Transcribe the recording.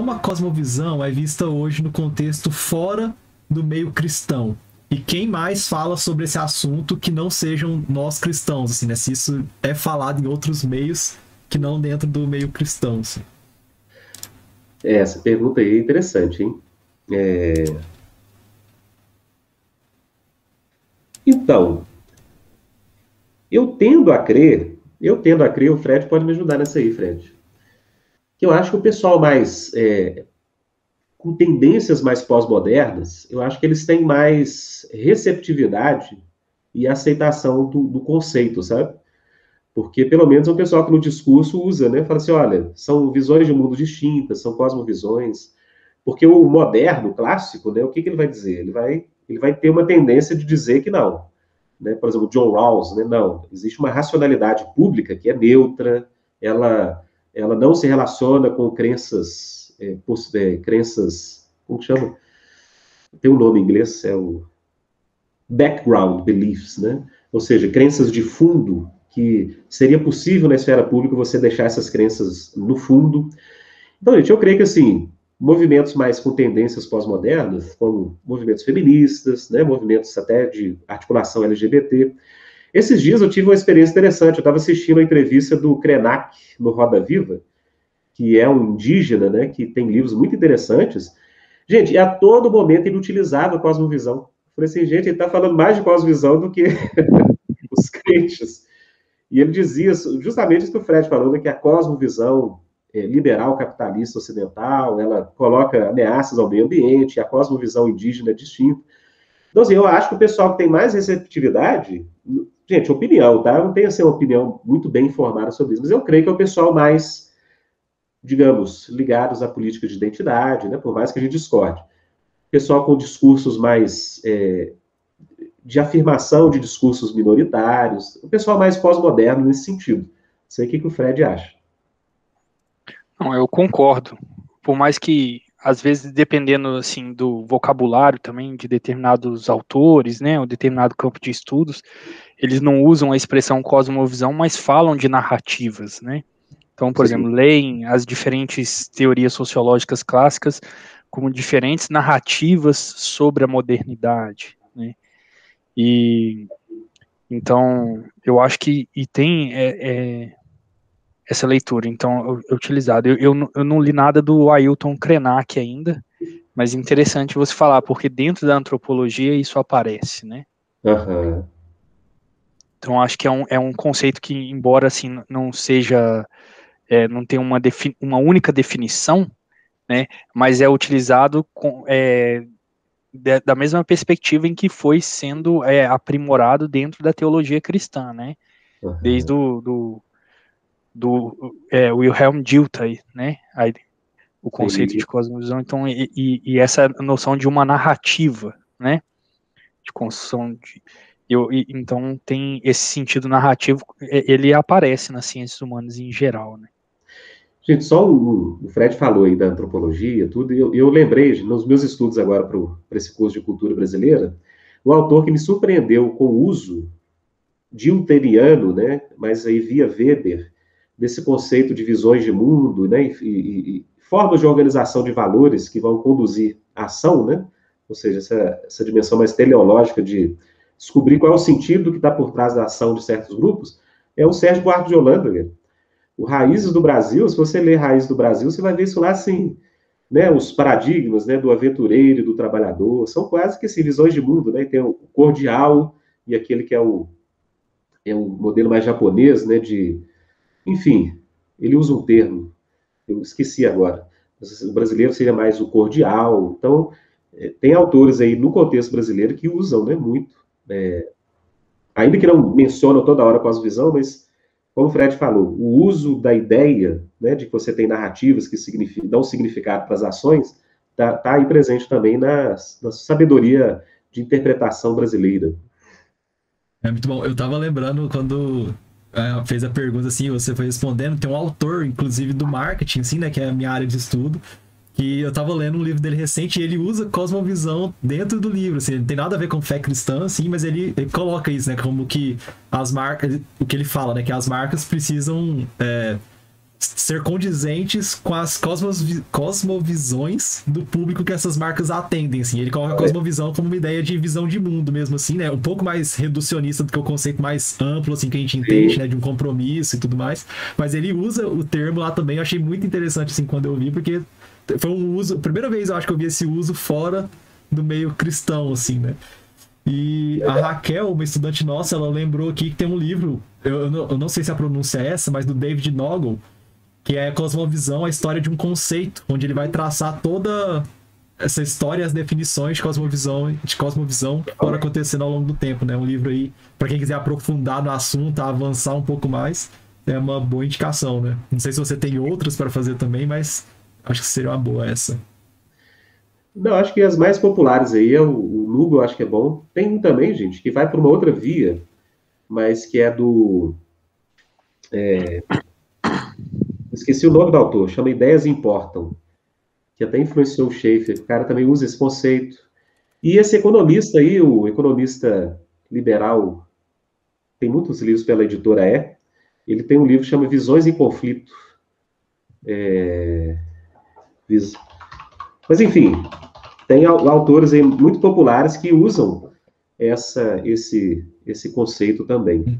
como a cosmovisão é vista hoje no contexto fora do meio cristão? E quem mais fala sobre esse assunto que não sejam nós cristãos, assim, né? Se isso é falado em outros meios que não dentro do meio cristão, assim. Essa pergunta aí é interessante, hein? Então, eu tendo a crer, o Fred pode me ajudar nessa aí, Fred. Que eu acho que o pessoal mais com tendências mais pós-modernas, eu acho que eles têm mais receptividade e aceitação do conceito, sabe? Porque pelo menos é um pessoal que no discurso usa, né? Fala assim, olha, são visões de mundo distintas, são cosmovisões. Porque o moderno, o clássico, né? O que ele vai dizer? Ele vai ter uma tendência de dizer que não. Né? Por exemplo, John Rawls, né? Não, existe uma racionalidade pública que é neutra, ela não se relaciona com crenças, como que chama? Tem um nome em inglês, é o background beliefs, né? Ou seja, crenças de fundo que seria possível na esfera pública você deixar essas crenças no fundo. Então, gente, eu creio que assim, movimentos mais com tendências pós-modernas, como movimentos feministas, né, movimentos até de articulação LGBT. Esses dias eu tive uma experiência interessante. Eu estava assistindo a entrevista do Krenak no Roda Viva, que é um indígena, né, que tem livros muito interessantes. Gente, e a todo momento ele utilizava a cosmovisão. Eu falei assim, gente, ele está falando mais de cosmovisão do que os crentes. E ele dizia justamente isso que o Fred falou, né, que a cosmovisão liberal capitalista ocidental, ela coloca ameaças ao meio ambiente, a cosmovisão indígena é distinta. Então, assim, eu acho que o pessoal que tem mais receptividade, gente, opinião, tá? Eu não tenho assim, uma opinião muito bem informada sobre isso, mas eu creio que é o pessoal mais, digamos, ligados à política de identidade, né? Por mais que a gente discorde. Pessoal com discursos mais de afirmação de discursos minoritários, o pessoal mais pós-moderno nesse sentido. Não sei o que o Fred acha. Não, eu concordo. Por mais que, às vezes, dependendo assim do vocabulário também de determinados autores, né, ou determinado campo de estudos, eles não usam a expressão cosmovisão, mas falam de narrativas, né? Então, por exemplo, Sim. leem as diferentes teorias sociológicas clássicas como diferentes narrativas sobre a modernidade, né? E então eu acho que tem essa leitura, então é utilizado. Eu não li nada do Ailton Krenak ainda, mas interessante você falar, porque dentro da antropologia isso aparece, né? Aham. Então acho que é um conceito que, embora assim não seja, não tenha uma única definição, né? Mas é utilizado da mesma perspectiva em que foi sendo aprimorado dentro da teologia cristã, né? Desde Aham. do Wilhelm Dilthey, né? Aí, o conceito Sim. de cosmovisão, então, e essa noção de uma narrativa, né? De construção de. Então tem esse sentido narrativo, ele aparece nas ciências humanas em geral, né? Gente, só o Fred falou aí da antropologia, tudo, e eu lembrei, nos meus estudos agora para esse curso de cultura brasileira, um autor que me surpreendeu com o uso diltheriano, né, mas aí via Weber, desse conceito de visões de mundo, né, e formas de organização de valores que vão conduzir a ação, né, ou seja, essa dimensão mais teleológica de descobrir qual é o sentido que está por trás da ação de certos grupos, é o Sérgio Buarque de Holanda, né? O Raízes do Brasil, se você ler Raízes do Brasil, você vai ver isso lá assim, né, os paradigmas, né, do aventureiro e do trabalhador, são quase que assim, visões de mundo, né, tem o cordial e aquele que é o modelo mais japonês, né, enfim, ele usa um termo, eu esqueci agora, o brasileiro seria mais o cordial, então tem autores aí no contexto brasileiro que usam, né, muito, ainda que não mencionam toda hora cosmovisão, mas como o Fred falou, o uso da ideia, né, de que você tem narrativas que dão significado para as ações, tá aí presente também na sabedoria de interpretação brasileira. É muito bom. Eu tava lembrando quando fez a pergunta assim, você foi respondendo, tem um autor, inclusive, do marketing, assim, né, que é a minha área de estudo, que eu tava lendo um livro dele recente e ele usa cosmovisão dentro do livro, assim, não tem nada a ver com fé cristã, assim, mas ele coloca isso, né, como que as marcas, o que ele fala, né, que as marcas precisam ser condizentes com as cosmovisões do público que essas marcas atendem, assim. Ele coloca a cosmovisão como uma ideia de visão de mundo mesmo, assim, né? Um pouco mais reducionista do que o conceito mais amplo, assim, que a gente entende, né? De um compromisso e tudo mais. Mas ele usa o termo lá também, eu achei muito interessante, assim, quando eu vi, porque foi um uso... Primeira vez, eu acho que eu vi esse uso fora do meio cristão, assim, né? E a Raquel, uma estudante nossa, ela lembrou aqui que tem um livro, eu não sei se a pronúncia é essa, mas do David Noggle, que é Cosmovisão, a história de um conceito, onde ele vai traçar toda essa história e as definições de cosmovisão que foram acontecendo ao longo do tempo, né? Um livro aí, para quem quiser aprofundar no assunto, avançar um pouco mais, é uma boa indicação, né? Não sei se você tem outras para fazer também, mas acho que seria uma boa essa. Não, acho que as mais populares aí, o Lugo, eu acho que é bom. Tem um também, gente, que vai para uma outra via, mas que é do... esqueci o nome do autor, chama Ideias Importam, que até influenciou o Schaeffer. O cara também usa esse conceito. E esse economista aí, o economista liberal, tem muitos livros pela editora ele tem um livro que chama Visões em Conflito. Mas, enfim, tem autores aí muito populares que usam esse conceito também.